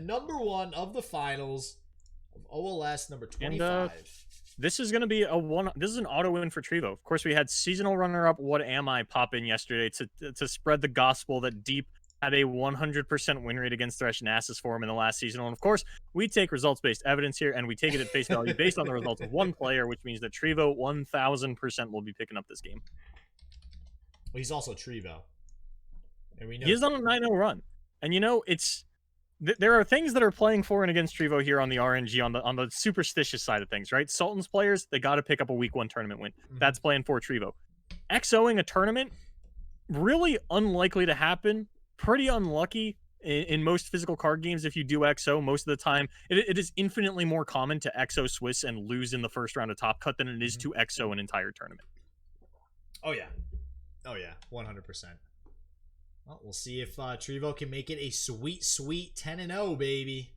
number 1 of the finals of OLS number 25. And this is going to be this is an auto win for Trivo. Of course, we had seasonal runner-up What Am I pop in yesterday to spread the gospel that Deep had a 100% win rate against Thresh Nasus for him in the last seasonal. And of course, we take results-based evidence here, and we take it at face value based on the results of one player, which means that Trivo 1000% will be picking up this game. Well, he's also Trivo. And we know he's on a 9-0 run. And you know, there are things that are playing for and against Trivo here on the RNG, on the superstitious side of things, right? Sultan's players, they got to pick up a week 1 tournament win. That's playing for Trivo. XOing a tournament, really unlikely to happen. Pretty unlucky in most physical card games. If you do XO, most of the time, it is infinitely more common to XO Swiss and lose in the first round of Top Cut than it is to XO an entire tournament. Oh, yeah. Oh, yeah. 100%. Well, we'll see if Trivo can make it a sweet, sweet 10-0, baby.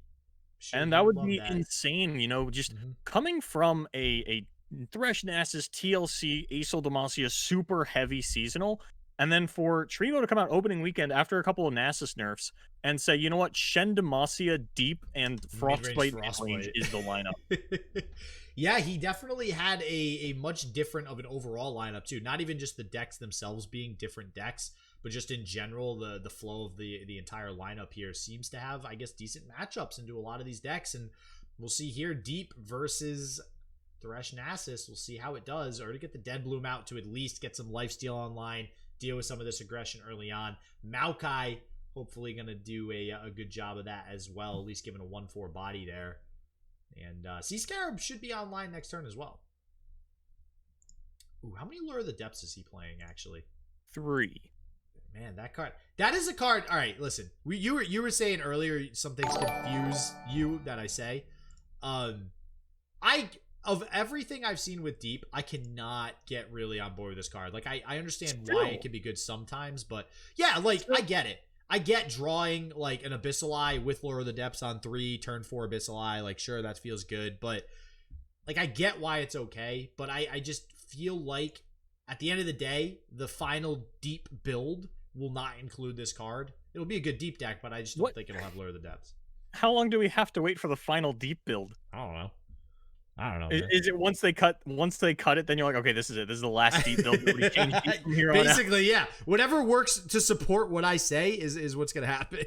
Sure, and that would be insane, you know, just coming from a Thresh Nasus TLC Acel Demacia super heavy seasonal, and then for Trivo to come out opening weekend after a couple of Nasus nerfs and say, you know what, Shen Demacia Deep and Frostbite range is the lineup. Yeah, he definitely had a much different of an overall lineup too. Not even just the decks themselves being different decks, but just in general, the flow of the entire lineup here seems to have, I guess, decent matchups into a lot of these decks. And we'll see here, Deep versus Thresh Nasus. We'll see how it does. Or to get the Dead Bloom out to at least get some lifesteal online, deal with some of this aggression early on. Maokai hopefully going to do a good job of that as well, at least giving a 1-4 body there. And Sea Scarab should be online next turn as well. Ooh, how many Lure of the Depths is he playing, actually? 3. Man, that card. That is a card. All right, listen. You were saying earlier some things confuse you that I say. Of everything I've seen with Deep, I cannot get really on board with this card. Like, I understand why it can be good sometimes, but yeah, like, I get it. I get drawing, like, an Abyssal Eye with Lure of the Depths on 3, turn 4 Abyssal Eye. Like, sure, that feels good, but, like, I get why it's okay, but I just feel like, at the end of the day, the final Deep build will not include this card. It'll be a good Deep deck, but I just don't think it'll have Lure of the Depths. How long do we have to wait for the final Deep build? I don't know. Man. Is it once they cut it, then you're like, okay, this is it. This is the last Deep build. From here Basically, yeah. Whatever works to support what I say is what's gonna happen.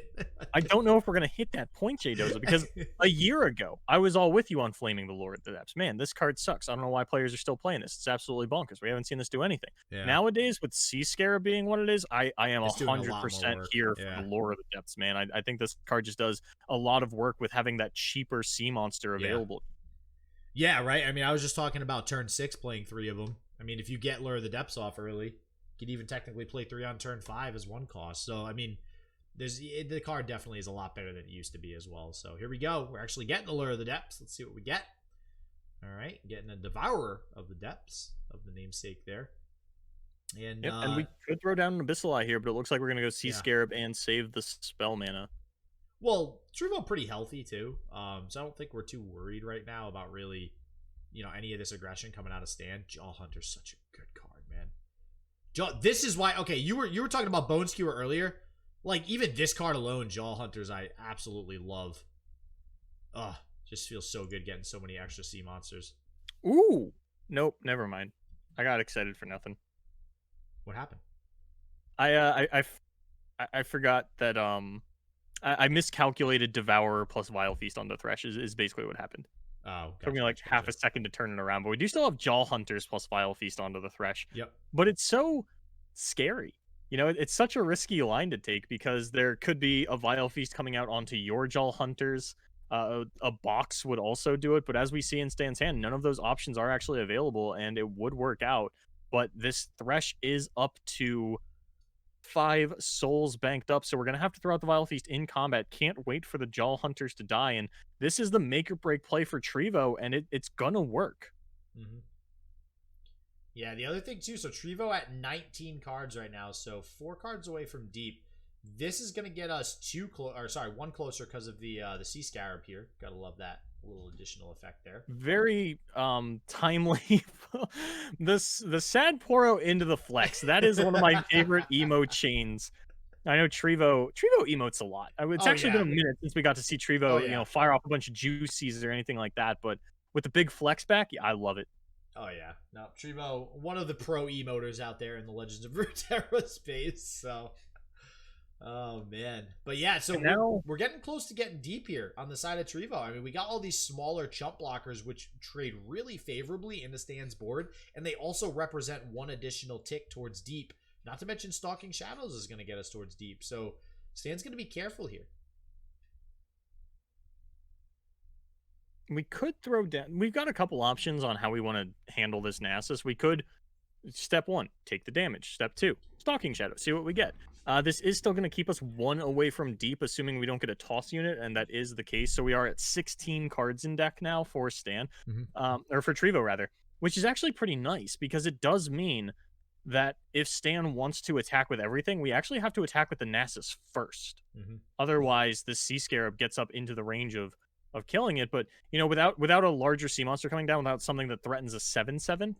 I don't know if we're gonna hit that point, JDoza, because a year ago I was all with you on flaming the Lure of the Depths. Man, this card sucks. I don't know why players are still playing this. It's absolutely bonkers. We haven't seen this do anything. Yeah. Nowadays, with Sea Scarab being what it is, I am 100% here for the Lure of the Depths, man. I think this card just does a lot of work with having that cheaper sea monster available. Yeah, right. I mean, I was just talking about turn 6 playing 3 of them. I mean, if you get Lure of the Depths off early, you could even technically play 3 on turn 5 as 1 cost. So, I mean, the card definitely is a lot better than it used to be as well. So, here we go. We're actually getting the Lure of the Depths. Let's see what we get. All right, getting a Devourer of the Depths of the namesake there. And, and we could throw down an Abyssal Eye here, but it looks like we're going to go Sea Scarab and save the spell mana. Well, Trivo pretty healthy too, so I don't think we're too worried right now about really, any of this aggression coming out of stand. Jaw Hunter's such a good card, man. This is why. Okay, you were talking about Bone Skewer earlier. Like, even this card alone, Jaw Hunters, I absolutely love. Just feels so good getting so many extra sea monsters. Ooh, nope, never mind. I got excited for nothing. What happened? I forgot that I miscalculated Devourer plus Vile Feast on the Thresh is basically what happened. Oh, took me like half a second to turn it around, but we do still have Jaw Hunters plus Vile Feast onto the Thresh. Yep. But it's so scary. It's such a risky line to take because there could be a Vile Feast coming out onto your Jaw Hunters. A box would also do it, but as we see in Stan's hand, none of those options are actually available, and it would work out. But this Thresh is up to 5 souls banked up, so we're going to have to throw out the Vile Feast in combat. Can't wait for the Jaw Hunters to die, and this is the make or break play for Trivo, and it's gonna work. Yeah, the other thing too, so Trivo at 19 cards right now, so 4 cards away from Deep. This is going to get us 1 closer because of the Sea Scarab here. Gotta love that little additional effect there. Very timely. The sad Poro into the flex. That is one of my favorite emo chains. I know Trivo emotes a lot. It's Oh actually been yeah. a minute since we got to see Oh Trivo, yeah. fire off a bunch of juicies or anything like that. But with the big flex back, yeah, I love it. Oh yeah. No, Trivo, one of the pro emoters out there in the Legends of Runeterra space. So, oh man. But yeah, so And now, we're getting close to getting deep here on the side of Trivo. I mean, we got all these smaller chump blockers which trade really favorably in the stands board, and they also represent one additional tick towards deep. Not to mention Stalking Shadows is going to get us towards deep. So, Stan's going to be careful here. we could throw down. We've got a couple options on how we want to handle this Nasus. We could, step 1, take the damage. Step 2, Stalking Shadow, see what we get. This is still going to keep us 1 away from deep, assuming we don't get a toss unit, and that is the case. So we are at 16 cards in deck now for Stan, or for Trivo rather, which is actually pretty nice because it does mean that if Stan wants to attack with everything, we actually have to attack with the Nasus first. Otherwise, this Sea Scarab gets up into the range of killing it. But without a larger sea monster coming down, without something that threatens a 7/7,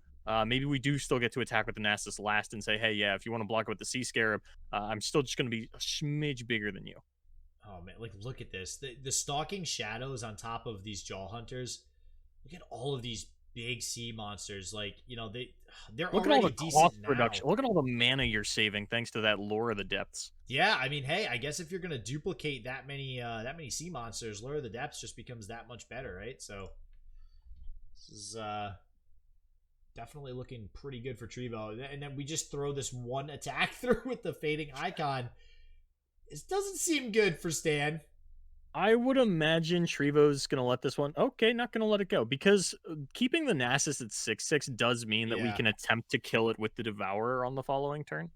maybe we do still get to attack with the Nasus last and say, hey, yeah, if you want to block it with the Sea Scarab, I'm still just going to be a smidge bigger than you. Oh man, like look at this. The Stalking Shadows on top of these Jaw Hunters. Look at all of these big sea monsters. Like, they're Look at already all the decent cost now. reduction. Look at all the mana you're saving thanks to that Lure of the Depths. Yeah, I mean, hey, I guess if you're gonna duplicate that many sea monsters, Lure of the Depths just becomes that much better, right? So this is definitely looking pretty good for Trivo. And then we just throw this one attack through with the Fading Icon. It doesn't seem good for Stan. I would imagine Trivo's going to let this one. Okay, not going to let it go. Because keeping the Nasus at 6/6 does mean that we can attempt to kill it with the Devourer on the following turn.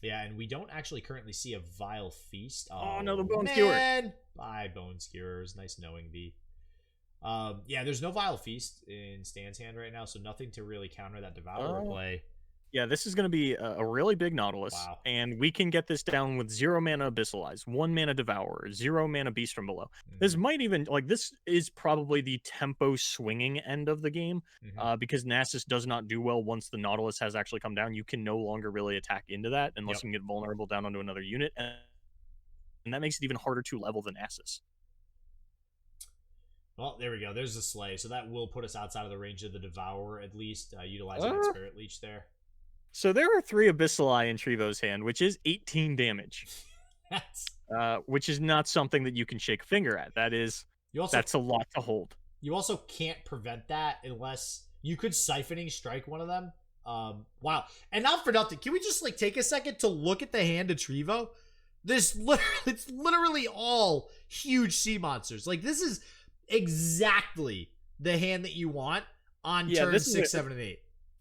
Yeah, and we don't actually currently see a Vile Feast. Oh no, the Bone Skewer. Bye, Bone Skewers. Nice knowing thee. Yeah, there's no Vile Feast in Stan's hand right now, so nothing to really counter that Devourer play. Yeah, this is going to be a really big Nautilus, and we can get this down with 0 mana Abyssalize, 1 mana Devourer, 0 mana Beast from Below. This might even, this is probably the tempo swinging end of the game, because Nasus does not do well once the Nautilus has actually come down. You can no longer really attack into that unless you can get vulnerable down onto another unit, and that makes it even harder to level the Nasus. Well, there we go. There's the Slay, so that will put us outside of the range of the Devourer, at least, utilizing that Spirit Leech there. So there are 3 Abyssali in Trivo's hand, which is 18 damage. Which is not something that you can shake a finger at. That's a lot to hold. You also can't prevent that unless you could Siphoning Strike one of them. Wow. And not for nothing, can we just take a second to look at the hand of Trivo? It's literally all huge sea monsters. This is exactly the hand that you want on turns 6, 7, and 8.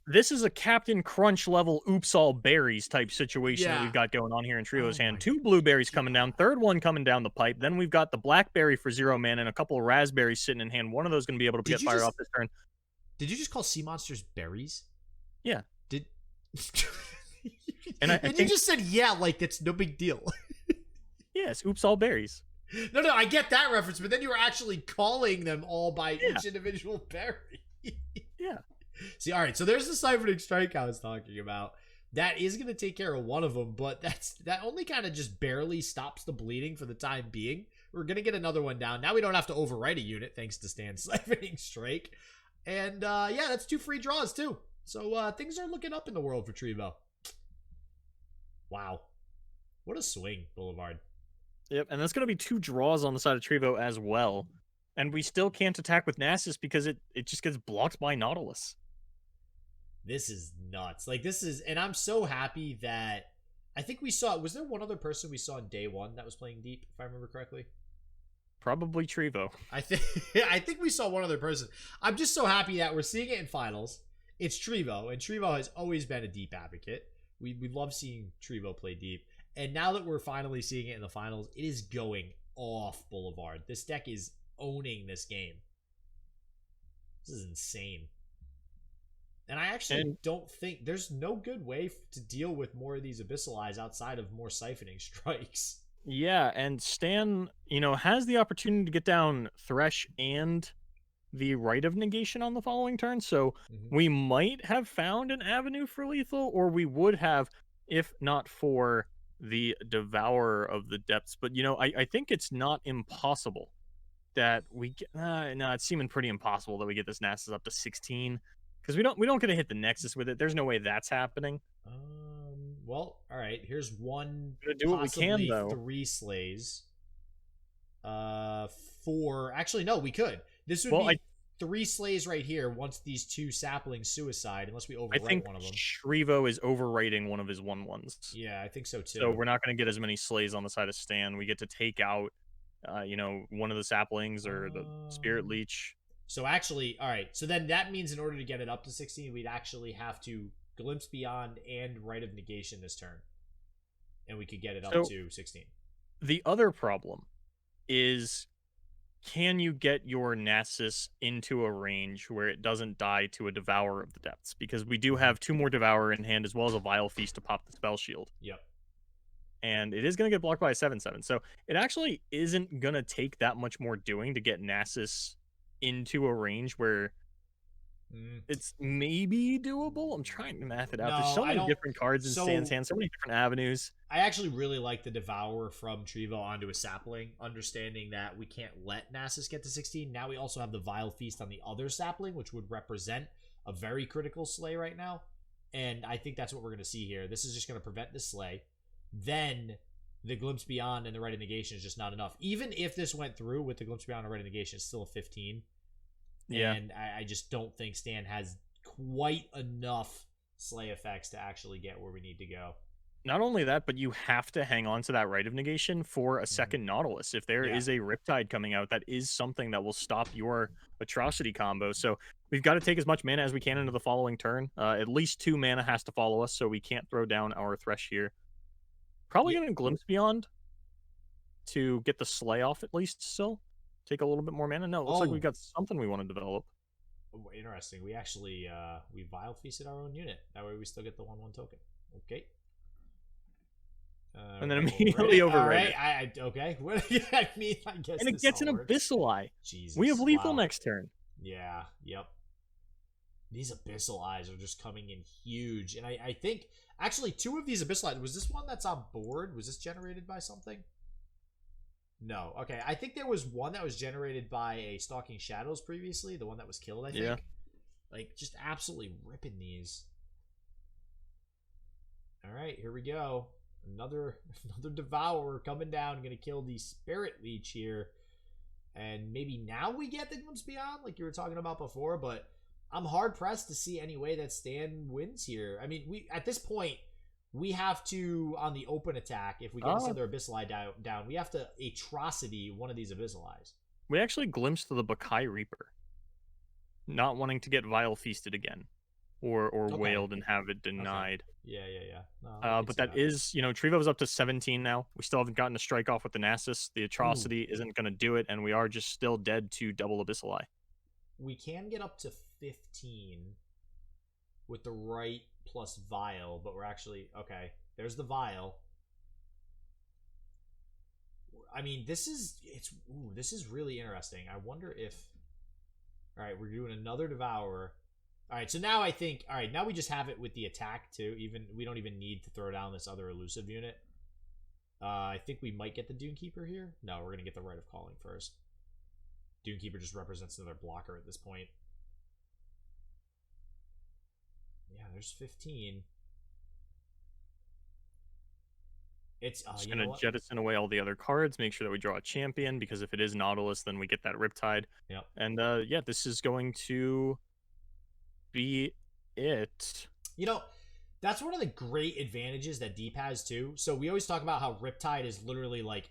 This is a Captain Crunch level oops all berries type situation that we've got going on here in Trivo's hand. 2 blueberries coming down, third one coming down the pipe. Then we've got the blackberry for 0 mana and a couple of raspberries sitting in hand. One of those going to be able to get fired off this turn. Did you just call sea monsters berries? Yeah. And you just said it's no big deal. Yes, oops all berries. No, I get that reference, but then you were actually calling them all by each individual berry. Yeah. See, all right, so there's the Siphoning Strike I was talking about. That is going to take care of one of them, but that only kind of just barely stops the bleeding for the time being. We're going to get another one down. Now we don't have to overwrite a unit thanks to Stan's Siphoning Strike. And, that's 2 free draws, too. So, things are looking up in the world for Trivo. Wow. What a swing, Boulevard. Yep, and that's going to be 2 draws on the side of Trivo as well. And we still can't attack with Nasus because it just gets blocked by Nautilus. This is nuts. And I'm so happy that I think we saw, was there one other person we saw on day 1 that was playing deep, if I remember correctly? Probably Trivo. I think we saw one other person. I'm just so happy that we're seeing it in finals. It's Trivo, and Trivo has always been a deep advocate. We love seeing Trivo play deep. And now that we're finally seeing it in the finals, it is going off Boulevard. This deck is owning this game. This is insane. And I actually don't think there's no good way to deal with more of these Abyssalize outside of more Siphoning Strikes. Yeah, and Stan, has the opportunity to get down Thresh and the Rite of Negation on the following turn. So Mhm. we might have found an avenue for lethal, or we would have if not for the Devourer of the Depths. But, I think it's not impossible that we get, no, it's seeming pretty impossible that we get this Nasus up to 16 because we don't get to hit the Nexus with it. There's no way that's happening. Well, all right. Here's one, We're gonna do what we can possibly though. 3 slays. Uh, 4. Actually, no, we could. This would Well, be 3 slays right here once these 2 saplings suicide, unless we I overwrite think one of them. Trivo is overwriting one of his 1/1s. Yeah, I think so So too. we're not going to get as many slays on the side of Stan. We get to take out, one of the saplings or the Spirit Um, Leech. so actually, all right. So then that means in order to get it up to 16, we'd actually have to Glimpse Beyond and Rite of Negation this turn, and we could get it up So to 16. the other problem is, can you get your Nasus into a range where it doesn't die to a Devourer of the Depths? Because we do have 2 more Devourer in hand as well as a Vile Feast to pop the Spell Shield. Yep. And it is going to get blocked by a 7/7. So it actually isn't going to take that much more doing to get Nasus into a range where Mm. it's maybe doable. I'm trying to math it out. There's No, so I many don't. different cards in Stan's So hand, so many different avenues. I actually really like the Devourer from Trivo onto a sapling, understanding that we can't let Nasus get to 16. Now we also have the Vile Feast on the other sapling, which would represent a very critical slay right now. And I think that's what we're going to see here. This is just going to prevent the slay. Then the Glimpse Beyond and the Rite of Negation is just not enough. Even if this went through with the Glimpse Beyond and Rite of Negation, it's still a 15. Yeah. And I just don't think Stan has quite enough slay effects to actually get where we need to go. Not only that, but you have to hang on to that Rite of Negation for a second Nautilus. If there is a Riptide coming out, that is something that will stop your Atrocity combo. So we've got to take as much mana as we can into the following turn. At least 2 mana has to follow us, so we can't throw down our Thresh here. Probably going to Glimpse Beyond to get the Slay off at least still. Take a little bit more mana. No, it looks like we've got something we want to develop. Oh, interesting. We actually we Vile Feasted our own unit. That way we still get the 1/1 token. Okay. And then immediately override it. Okay. What I mean, I guess. And it gets an Abyssal Eye. Jesus. We have lethal next turn. Yeah. Yep. These Abyssal Eyes are just coming in huge, and I think actually 2 of these Abyssal Eyes. Was this one that's on board? Was this generated by something? No. Okay. I think there was one that was generated by a Stalking Shadows previously. The one that was killed, I think. Yeah. Like, just absolutely ripping these. All right, here we go. Another Devourer coming down. Going to kill the Spirit Leech here. And maybe now we get the Glimpse Beyond, like you were talking about before. But I'm hard-pressed to see any way that Stan wins here. I mean, we at this point, we have to, on the open attack, if we get this other Abyssal Eye down, we have to Atrocity one of these Abyssal Eyes. We actually glimpsed the Bakai Reaper. Not wanting to get Vile Feasted again. Or wailed and have it denied. Okay. Yeah. No, but that is, Trivo's up to 17 now. We still haven't gotten a strike off with the Nasus. The Atrocity isn't going to do it, and we are just still dead to double Abyssal Eye. We can get up to 15 with the right plus Vile, but we're actually okay. There's the Vile. I mean, this is really interesting. I wonder if. All right, we're doing another Devourer. All right, so now I think. All right, now we just have it with the attack too. We don't even need to throw down this other elusive unit. I think we might get the Dunekeeper here. No, we're gonna get the Rite of Calling first. Dunekeeper just represents another blocker at this point. Yeah, there's 15. It's just going to jettison away all the other cards, make sure that we draw a champion, because if it is Nautilus, then we get that Riptide. Yep. And yeah, this is going to be it. That's one of the great advantages that Deep has too. So we always talk about how Riptide is literally like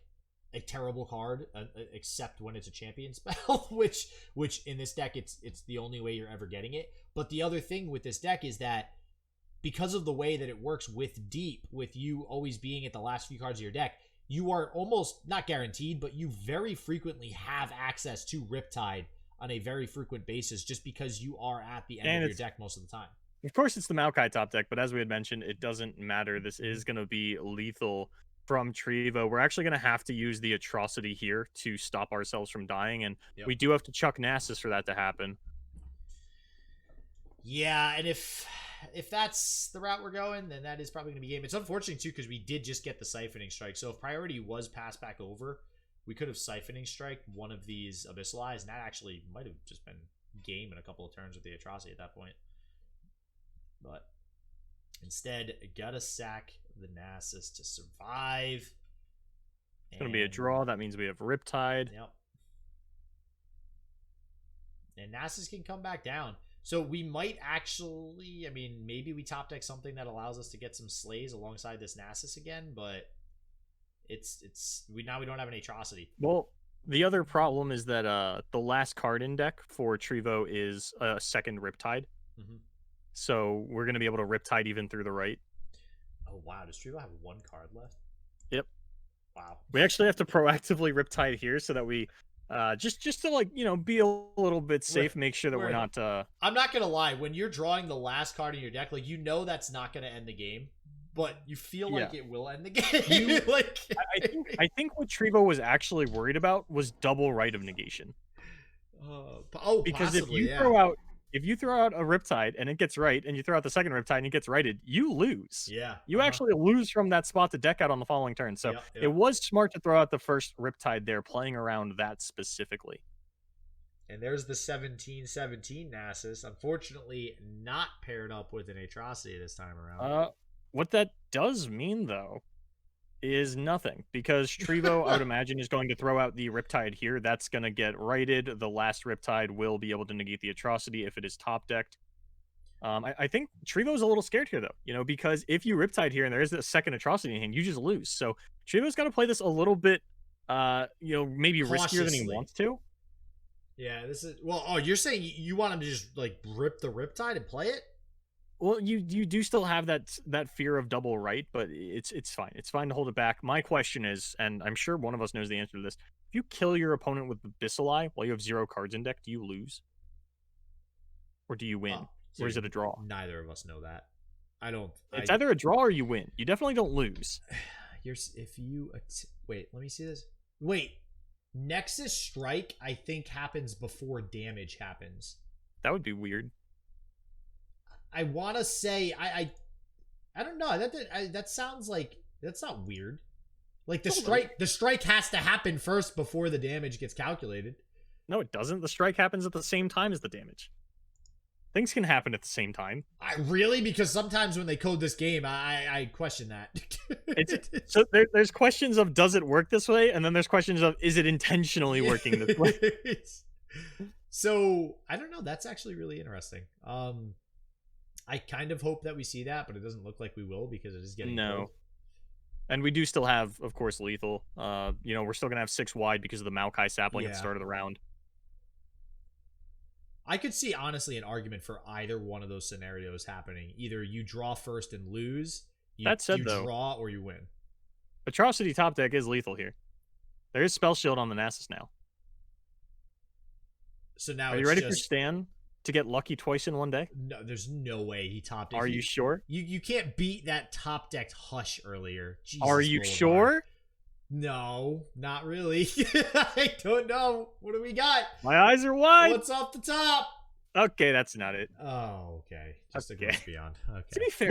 a terrible card, except when it's a champion spell, which in this deck it's the only way you're ever getting it. But the other thing with this deck is that because of the way that it works with Deep, with you always being at the last few cards of your deck, you are almost not guaranteed, but you very frequently have access to Riptide on a very frequent basis, just because you are at the end of your deck most of the time. Of course, it's the Maokai top deck, but as we had mentioned, it doesn't matter. This is going to be lethal from Trivo, we're actually going to have to use the atrocity here to stop ourselves from dying, and Yep. we do have to chuck Nasus for that to happen. Yeah, and if that's the route we're going, then that is probably going to be game. It's unfortunate, too, because we did just get the Siphoning Strike. So if priority was passed back over, we could have Siphoning Strike one of these Abyssal Eyes, and that actually might have just been game in a couple of turns with the Atrocity at that point. But instead, gotta sack the Nasus to survive. It's going to be a draw. That means we have Riptide. Yep. And Nasus can come back down. So we might actually, I mean, maybe we top deck something that allows us to get some slays alongside this Nasus again, but now we don't have an Atrocity. Well, the other problem is that the last card in deck for Trivo is a second Riptide. Mm-hmm. So we're going to be able to Riptide even through the right. Oh, wow. Does Trivo have one card left? Yep. Wow. We actually have to proactively Riptide here so that we just to, like, you know, be a little bit safe, make sure that we're not I'm not gonna lie, when you're drawing the last card in your deck, like, you know that's not gonna end the game, but you feel like it will end the game. Like, I think what Trivo was actually worried about was double right of negation. Because possibly, if you throw out a Riptide and it gets right, and you throw out the second Riptide and it gets righted, you lose. Yeah. You actually lose from that spot to deck out on the following turn. So it was smart to throw out the first Riptide there, playing around that specifically. And there's the 17-17 Nasus. Unfortunately, not paired up with an Atrocity this time around. What that does mean, though, is nothing, because Trivo, I would imagine, is going to throw out the Riptide here. That's going to get righted. The last Riptide will be able to negate the Atrocity if it is top decked. I think Trivo's a little scared here, though, you know, because if you Riptide here and there is a second Atrocity in hand, you just lose. So Trivo's got to play this a little bit, you know, maybe riskier than he wants to. Yeah, this is... Well, oh, you're saying you want him to just, like, rip the Riptide and play it? Well, you do still have that fear of double right, but it's fine. It's fine to hold it back. My question is, and I'm sure one of us knows the answer to this, if you kill your opponent with the Abyssal Eye while you have 0 cards in deck, do you lose? Or do you win? Or is it a draw? Neither of us know that. I don't... It's either a draw or you win. You definitely don't lose. Wait, let me see this. Wait, Nexus Strike, I think, happens before damage happens. That would be weird. I want to say I don't know. That sounds like that's not weird. Like the strike has to happen first before the damage gets calculated. No, it doesn't. The strike happens at the same time as the damage. Things can happen at the same time. Really? Because sometimes when they code this game, I question that. So there's questions of, does it work this way? And then there's questions of, is it intentionally working this way? So I don't know. That's actually really interesting. I kind of hope that we see that, but it doesn't look like we will because it is getting cold. And we do still have, of course, lethal. You know, we're still gonna have 6 wide because of the Maokai sapling at the start of the round. I could see, honestly, an argument for either one of those scenarios happening. Either you draw first and lose, you draw, or you win. Atrocity top deck is lethal here. There is Spell Shield on the Nasus now. So now are you ready for Stan to get lucky twice in one day? No, there's no way he topped it. Are you sure? You can't beat that top decked Hush earlier. Jesus, are you sure? No, not really. I don't know. What do we got? My eyes are wide. What's off the top? Okay, that's not it. Oh, okay. Just a glimpse beyond. Okay. To be fair,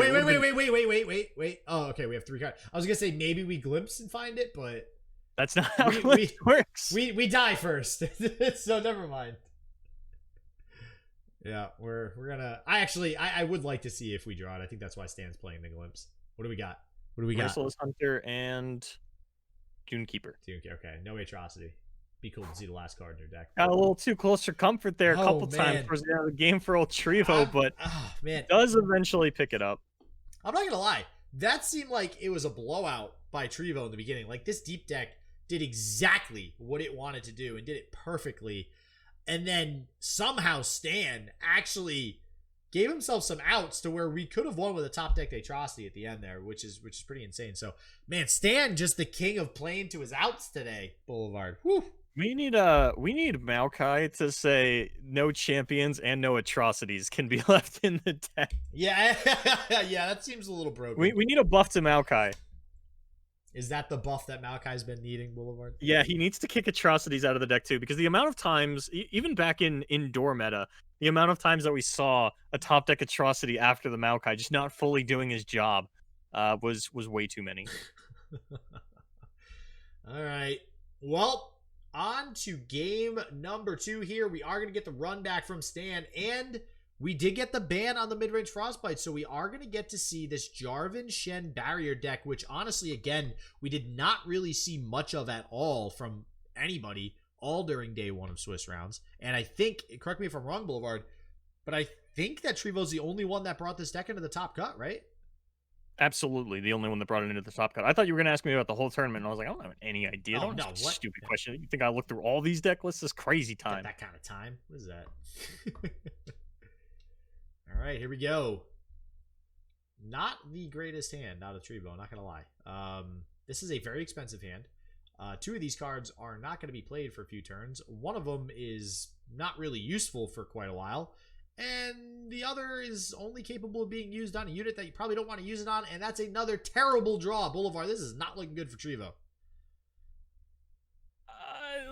wait. Oh, okay. We have 3 cards. I was gonna say maybe we glimpse and find it, but that's not how it works. We die first, so never mind. Yeah, we're gonna. I would like to see if we draw it. I think that's why Stan's playing the glimpse. What do we got? Merciless Hunter and Dunekeeper. Okay, no Atrocity. Be cool to see the last card in your deck. Got a little too close for comfort there a couple times towards the end of the game for old Trivo, but does eventually pick it up. I'm not gonna lie. That seemed like it was a blowout by Trivo in the beginning. Like, this deep deck did exactly what it wanted to do and did it perfectly. And then somehow Stan actually gave himself some outs to where we could have won with a top deck Atrocity at the end there, which is pretty insane. So, man, Stan just the king of playing to his outs today, Boulevard. Whew. We need Maokai to say no champions and no atrocities can be left in the deck. Yeah, yeah, that seems a little broken. We need a buff to Maokai. Is that the buff that Maokai's been needing, Boulevard? Yeah, he needs to kick atrocities out of the deck too, because the amount of times, even back in indoor meta, the amount of times that we saw a top deck atrocity after the Maokai just not fully doing his job was way too many. All right. Well, on to game number 2 here. We are going to get the run back from Stan, and we did get the ban on the mid-range Frostbite, so we are going to get to see this Jarvan Shen barrier deck, which honestly, again, we did not really see much of at all from anybody all during day 1 of Swiss rounds. And I think, correct me if I'm wrong, Boulevard, but I think that Trivo's the only one that brought this deck into the top cut, right? Absolutely, the only one that brought it into the top cut. I thought you were going to ask me about the whole tournament, and I was like, I don't have any idea. Oh, Don't no, ask a what? stupid question. You think I looked through all these deck lists? This crazy time. That kind of time? What is that? All right, here we go. Not the greatest hand out of Trivo, not going to lie. This is a very expensive hand. 2 of these cards are not going to be played for a few turns. One of them is not really useful for quite a while. And the other is only capable of being used on a unit that you probably don't want to use it on. And that's another terrible draw. Boulevard, this is not looking good for Trivo.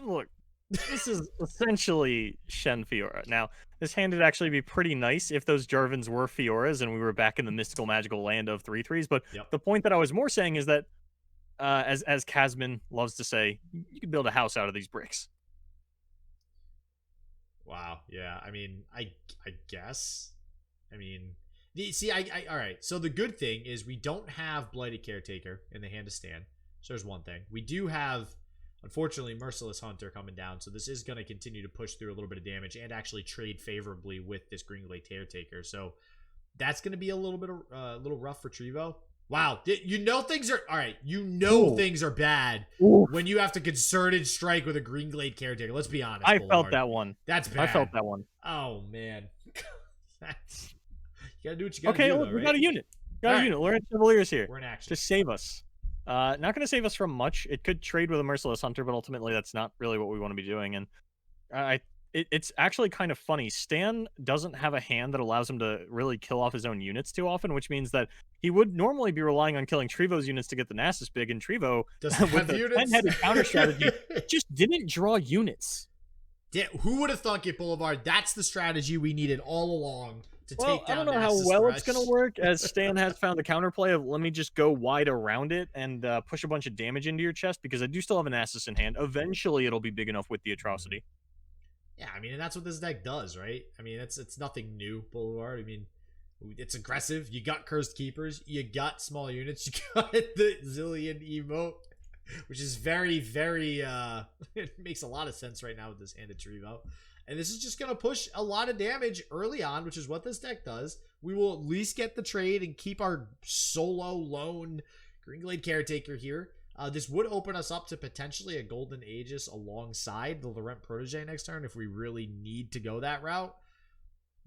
Look, this is essentially Shen Fiora. Now, this hand would actually be pretty nice if those Jarvans were Fioras and we were back in the mystical magical land of 3/3s. But the point that I was more saying is that, as Kazman loves to say, you can build a house out of these bricks. Wow. Yeah. I mean, I guess. I mean, all right. So the good thing is we don't have Blighted Caretaker in the hand of Stan. So there's one thing. We do have, unfortunately, Merciless Hunter coming down. So this is going to continue to push through a little bit of damage and actually trade favorably with this Green Glade Caretaker. So that's going to be a little bit a little rough for Trivo. Wow. You know things are all right. You know things are bad when you have to concerted strike with a Green Glade Caretaker. Let's be honest. I felt that one. That's bad. I felt that one. Oh man. That's, you gotta do what you gotta do. Okay, though, we right? got a unit. Got a unit. We're at Chevaliers here. We're in action. To save us. Not going to save us from much. It could trade with a Merciless Hunter, but ultimately that's not really what we want to be doing. And it's actually kind of funny. Stan doesn't have a hand that allows him to really kill off his own units too often, which means that he would normally be relying on killing Trivo's units to get the Nasus big, and Trivo, with the 10-headed counter strategy, just didn't draw units. Yeah, who would have thunk it, Boulevard? That's the strategy we needed all along to take down I don't know how Nasus well Thresh. it's going to work, as Stan has found the counterplay of let me just go wide around it and push a bunch of damage into your chest, because I do still have an Nasus in hand. Eventually, it'll be big enough with the atrocity. Yeah, I mean, and that's what this deck does, right? I mean, it's nothing new, Boulevard. I mean, it's aggressive. You got Cursed Keepers. You got small units. You got the Zillion emote, which is very, very, it makes a lot of sense right now with this hand of Trivo. And this is just going to push a lot of damage early on, which is what this deck does. We will at least get the trade and keep our solo lone Green Glade Caretaker here. This would open us up to potentially a Golden Aegis alongside the Laurent Protege next turn if we really need to go that route,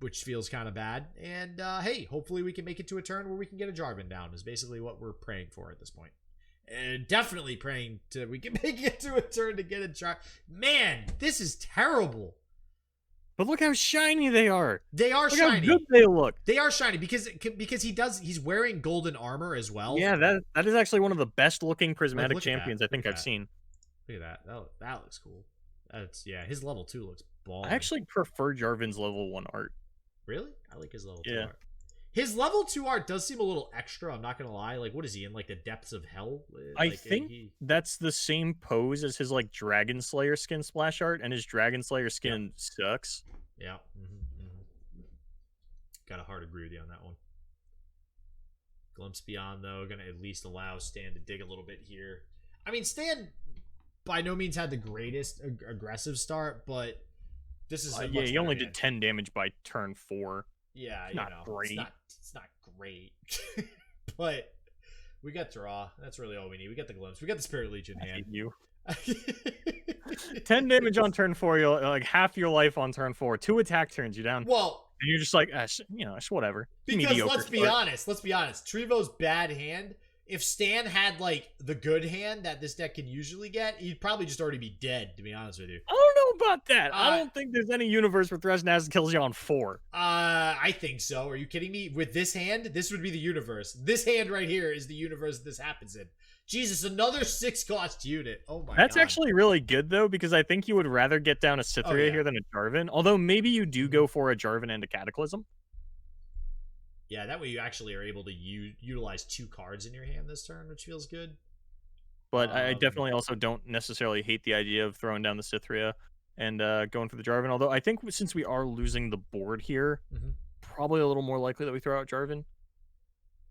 which feels kind of bad. And hey, hopefully we can make it to a turn where we can get a Jarvan down is basically what we're praying for at this point. And definitely praying to we can make it to a turn to get a Jarvan. Man, this is terrible. But look how shiny they are. They are look shiny. How good they look. They are shiny because he's wearing golden armor as well. Yeah, that is actually one of the best looking prismatic champions I think I've that. seen. Look at that. That looks cool. His level 2 looks ball. I actually prefer Jarvan's level 1 art. Really? I like his level 2 art. His level 2 art does seem a little extra, I'm not gonna lie. Like, what is he in, like the depths of hell? I think that's the same pose as his like Dragon Slayer skin splash art, and his Dragon Slayer skin sucks. Yeah. Gotta hard agree with you on that one. Glimpse Beyond, though, gonna at least allow Stan to dig a little bit here. I mean, Stan by no means had the greatest aggressive start, but this is he only did 10 damage by turn 4. Yeah, not great. It's not great, but we got draw. That's really all we need. We got the glimpse. We got the Spirit Leech in hand. You 10 damage on turn 4. You're like half your life on turn 4. 2 attack turns you down. Well, and you're just like, it's whatever. Because let's be honest. Trivo's bad hand. If Stan had like the good hand that this deck can usually get, he'd probably just already be dead. To be honest with you, I don't know about that. I don't think there's any universe where Thresh Nasus kills you on 4. I think so. Are you kidding me? With this hand, this would be the universe. This hand right here is the universe this happens in. Jesus, another 6-cost unit. Oh my god. That's actually really good, though, because I think you would rather get down a Cytherea here than a Jarvan. Although maybe you do go for a Jarvan and a Cataclysm. Yeah, that way you actually are able to utilize 2 cards in your hand this turn, which feels good. But I definitely also don't necessarily hate the idea of throwing down the Cytherea and going for the Jarvan. Although I think since we are losing the board here, probably a little more likely that we throw out Jarvan.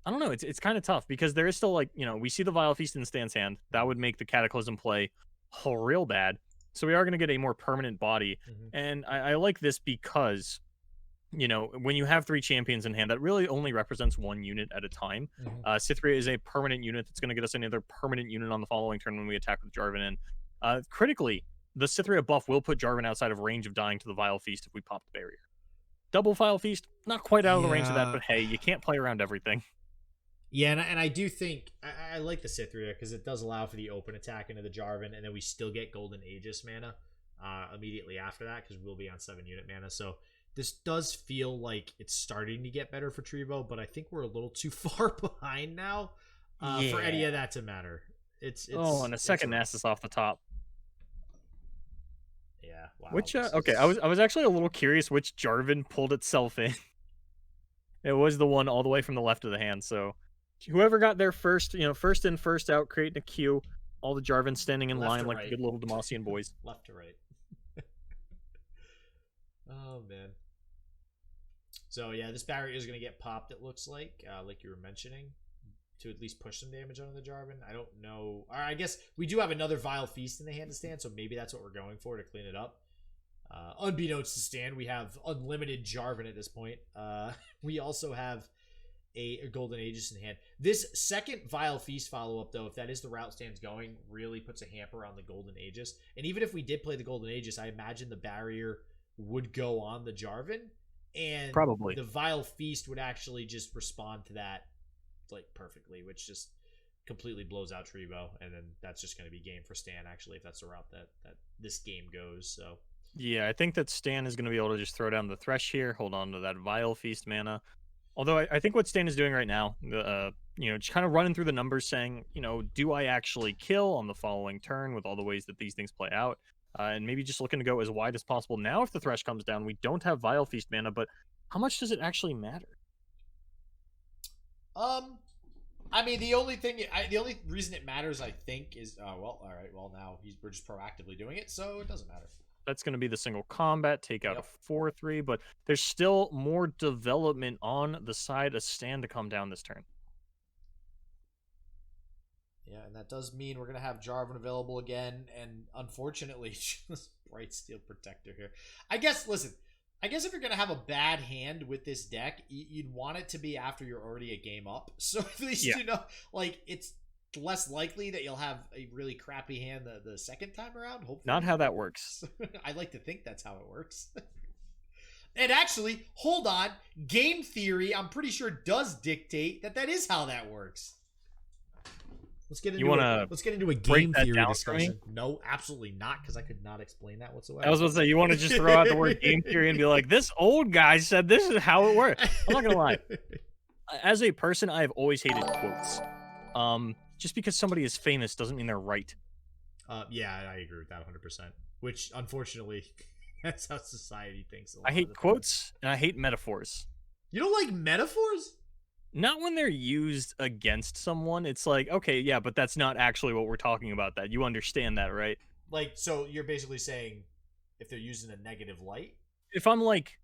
I don't know. It's kind of tough because there is still, like, you know, we see the Vile Feast in Stan's hand. That would make the Cataclysm play real bad. So we are going to get a more permanent body. And I like this because, you know, when you have 3 champions in hand, that really only represents 1 unit at a time. Cytherea is a permanent unit that's going to get us another permanent unit on the following turn when we attack with Jarvan. And critically, the Cytherea buff will put Jarvan outside of range of dying to the Vile Feast if we pop the barrier. Double Vile Feast, not quite out of the range of that, but hey, you can't play around everything. Yeah, and I do think I like the Cytherea because it does allow for the open attack into the Jarvan, and then we still get Golden Aegis mana immediately after that because we'll be on 7-unit mana. So this does feel like it's starting to get better for Trivo, but I think we're a little too far behind now for any of that to matter. It's and a second Nasus off the top. Yeah. Wow. Which okay, I was actually a little curious which Jarvan pulled itself in. It was the one all the way from the left of the hand, so whoever got there first, you know, first in, first out, creating a queue, all the Jarvans standing in line like the good little Demacian boys. Left to right. Oh, man. So, yeah, this barrier is going to get popped, it looks like you were mentioning, to at least push some damage onto the Jarvan. I don't know. Or I guess we do have another Vile Feast in the hand to Stan, so maybe that's what we're going for to clean it up. Unbeknownst to Stan, we have unlimited Jarvan at this point. We also have a Golden Aegis in hand. This second Vile Feast follow-up, though, if that is the route Stan's going, really puts a hamper on the Golden Aegis. And even if we did play the Golden Aegis, I imagine the barrier would go on the Jarvan. And probably the Vile Feast would actually just respond to that like perfectly, which just completely blows out Trivo. And then that's just going to be game for Stan, actually, if that's the route that this game goes. So yeah, I think that Stan is going to be able to just throw down the Thresh here, hold on to that Vile Feast mana. Although I think what Stan is doing right now, you know, just kind of running through the numbers saying, you know, do I actually kill on the following turn with all the ways that these things play out? And maybe just looking to go as wide as possible. Now, if the Thresh comes down, we don't have Vile Feast mana, but how much does it actually matter? I mean, the only reason it matters, I think, is, well, all right, well, now we're just proactively doing it, so it doesn't matter. That's going to be the single combat, take out a 4-3, but there's still more development on the side of Stan to come down this turn. Yeah, and that does mean we're going to have Jarvan available again, and unfortunately, just Bright Steel Protector here. I guess if you're going to have a bad hand with this deck, you'd want it to be after you're already a game up. So at least, you know, like, it's less likely that you'll have a really crappy hand the second time around. Hopefully. Not how that works. I like to think that's how it works. And actually, hold on, game theory, I'm pretty sure does dictate that is how that works. Let's get into a game theory discussion. No, absolutely not, because I could not explain that whatsoever. I was going to say, you want to just throw out the word game theory and be like, this old guy said this is how it works. I'm not going to lie. As a person, I have always hated quotes. Just because somebody is famous doesn't mean they're right. Yeah, I agree with that 100%. Which, unfortunately, that's how society thinks. I hate quotes, and I hate metaphors. You don't like metaphors? Not when they're used against someone. It's like, okay, yeah, but that's not actually what we're talking about. That you understand that, right? Like, so you're basically saying if they're used in a negative light? If I'm like,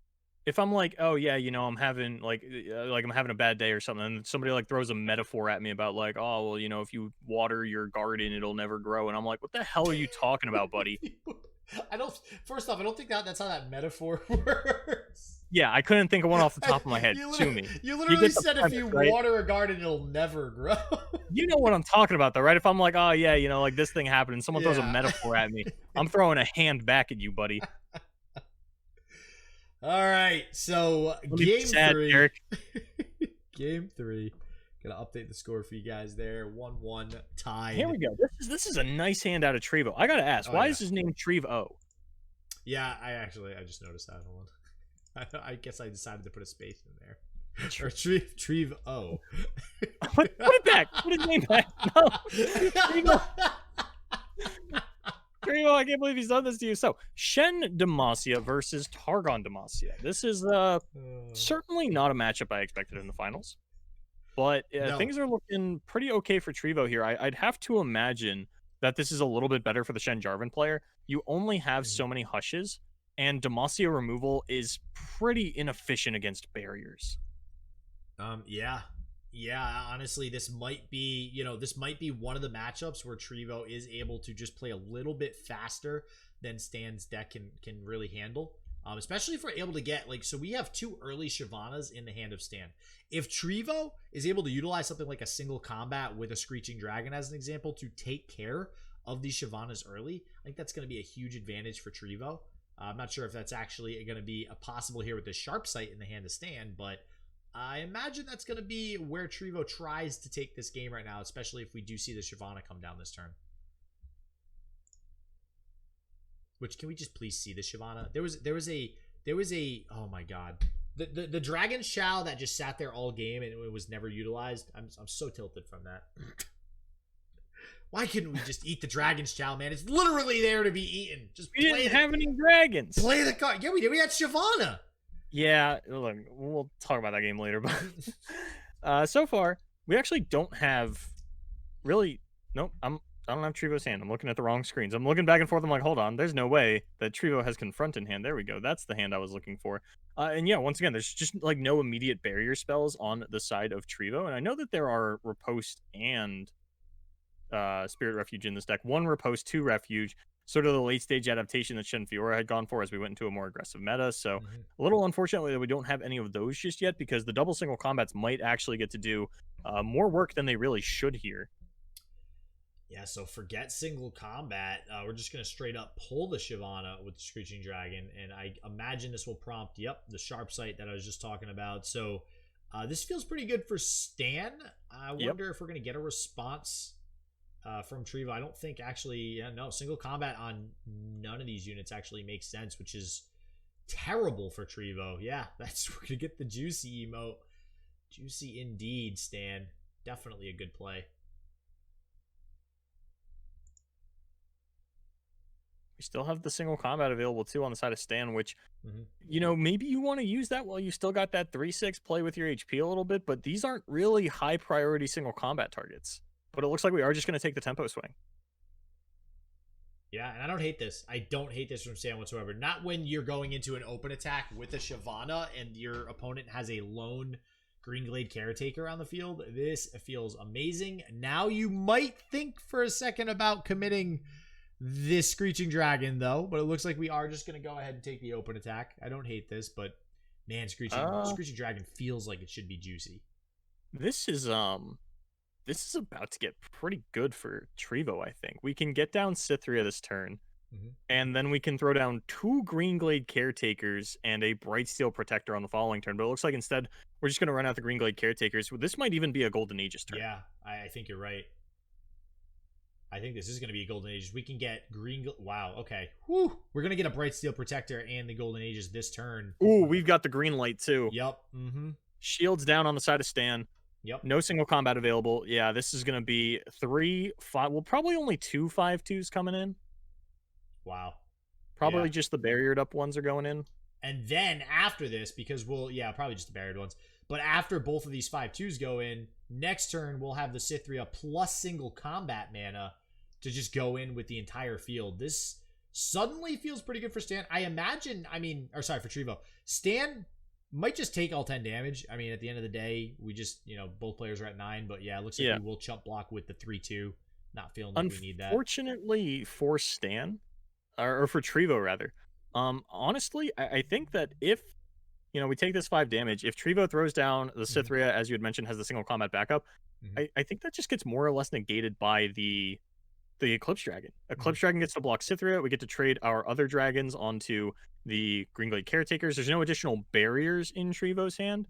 oh yeah, you know, I'm having I'm having a bad day or something, and somebody like throws a metaphor at me about like, oh well, you know, if you water your garden, it'll never grow, and I'm like, what the hell are you talking about, buddy? First off, I don't think that's how that metaphor works. Yeah, I couldn't think of one off the top of my head. Sue me. You literally said if you water a garden, it'll never grow. You know what I'm talking about, though, right? If I'm like, oh yeah, you know, like this thing happened, and someone throws a metaphor at me, I'm throwing a hand back at you, buddy. All right, so game 3. Game 3. Gonna update the score for you guys there. 1-1 tied. Here we go. This is a nice hand out of Trivo. I gotta ask, why is his name Trivo? Yeah, I just noticed that. Hold on. I guess I decided to put a space in there. Or Trivo. Put it back. Put his name back. No. Trivo, I can't believe he's done this to you. So, Shen Demacia versus Targon Demacia. This is certainly not a matchup I expected in the finals. But No. things are looking pretty okay for Trivo here. I'd have to imagine that this is a little bit better for the Shen Jarvan player. You only have so many hushes, and Demacia removal is pretty inefficient against barriers. Yeah, honestly, this might be, this might be one of the matchups where Trivo is able to just play a little bit faster than Stan's deck can really handle. Especially if we're able to get, so we have 2 early Shyvanas in the hand of Stan. If Trivo is able to utilize something like a single combat with a Screeching Dragon, as an example, to take care of these Shyvanas early, I think that's going to be a huge advantage for Trivo. I'm not sure if that's actually going to be possible here with the Sharp Sight in the hand of Stan, but I imagine that's going to be where Trivo tries to take this game right now, especially if we do see the Shyvana come down this turn. Which, can we just please see the Shyvana? There was a oh my god. The Dragon Shao that just sat there all game and it was never utilized. I'm so tilted from that. Why couldn't we just eat the Dragon Shao, man? It's literally there to be eaten. We didn't have any dragons. Play the card. Yeah, we did. We had Shyvana. Yeah, look, we'll talk about that game later, but so far we actually don't have really. Nope, I don't have Trivo's hand. I'm looking at the wrong screens. I'm looking back and forth. I'm like, hold on, there's no way that Trivo has Confront in hand. There we go. That's the hand I was looking for. And yeah, once again, there's just no immediate barrier spells on the side of Trivo, and I know that there are Riposte and Spirit Refuge in this deck. 1 Riposte, 2 Refuge. Sort of the late stage adaptation that Shen Fiora had gone for as we went into a more aggressive meta. So a little unfortunately that we don't have any of those just yet, because the double single combats might actually get to do more work than they really should here. Yeah, so forget single combat. We're just going to straight up pull the Shyvana with the Screeching Dragon, and I imagine this will prompt, the Sharp Sight that I was just talking about. So this feels pretty good for Stan. I wonder if we're going to get a response from Trivo. I don't think actually, no, single combat on none of these units actually makes sense, which is terrible for Trivo. Yeah, we're gonna get the juicy emote. Juicy indeed, Stan. Definitely a good play. We still have the single combat available too on the side of Stan, which, maybe you want to use that while you still got that 3/6 play with your HP a little bit, but these aren't really high priority single combat targets. But it looks like we are just going to take the tempo swing. Yeah, and I don't hate this. I don't hate this from Stan whatsoever. Not when you're going into an open attack with a Shyvana and your opponent has a lone Greenglade Caretaker on the field. This feels amazing. Now you might think for a second about committing this Screeching Dragon, though. But it looks like we are just going to go ahead and take the open attack. I don't hate this, but man, Screeching Dragon feels like it should be juicy. This is about to get pretty good for Trivo, I think. We can get down Cythria this turn, and then we can throw down 2 Greenglade Caretakers and a Brightsteel Protector on the following turn. But it looks like instead, we're just going to run out the Greenglade Caretakers. This might even be a Golden Aegis turn. Yeah, I think you're right. I think this is going to be a Golden Aegis. We can get Wow, okay. Whew. We're going to get a Brightsteel Protector and the Golden Aegis this turn. Ooh, we've got the green light, too. Yep. Shields down on the side of Stan. Yep. No single combat available. Yeah, this is going to be 3, 5. Well, probably only 2 5/2s coming in. Wow. Probably just the barriered up ones are going in. And then after this, because probably just the barriered ones. But after both of these 5/2s go in, next turn we'll have the Cythria plus single combat mana to just go in with the entire field. This suddenly feels pretty good for Stan. For Trivo. Stan might just take all 10 damage. I mean, at the end of the day, we just, both players are at 9. But yeah, it looks like we will chump block with the 3/2. Not feeling like we need that. Unfortunately for Stan, or for Trivo rather, honestly, I think that if, we take this 5 damage, if Trivo throws down the Cythria, as you had mentioned, has the single combat backup, I think that just gets more or less negated by the Eclipse Dragon. Eclipse Dragon gets to block Cythria. We get to trade our other dragons onto the Greenglade Caretakers. There's no additional barriers in Trivo's hand.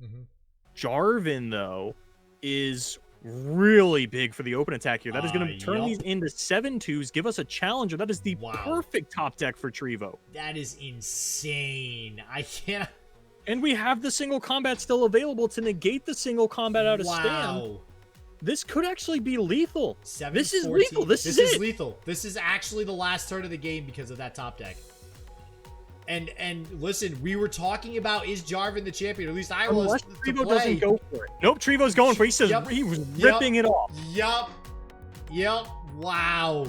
Jarvan, though, is really big for the open attack here. That is going to turn these into 7/2s, give us a challenger. That is the perfect top deck for Trivo. That is insane. I can't... And we have the single combat still available to negate the single combat out of stand. This could actually be lethal. This is lethal. This is lethal. This is actually the last turn of the game because of that top deck. And listen, we were talking about, is Jarvan the champion? Or at least I was. Unless Trivo doesn't go for it. Nope, Trivo's going for it. He says he was ripping it off. Yep. Wow.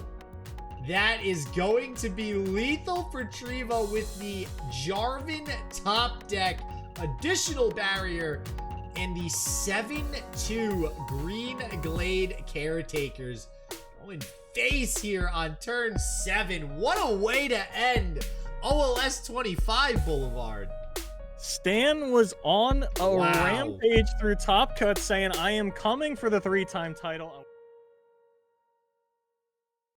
That is going to be lethal for Trivo with the Jarvan top deck, additional barrier, and the 7-2 Green Glade Caretakers going face here on turn 7. What a way to end OLS 25 Boulevard. Stan was on a rampage through Top Cut saying, I am coming for the 3-time title.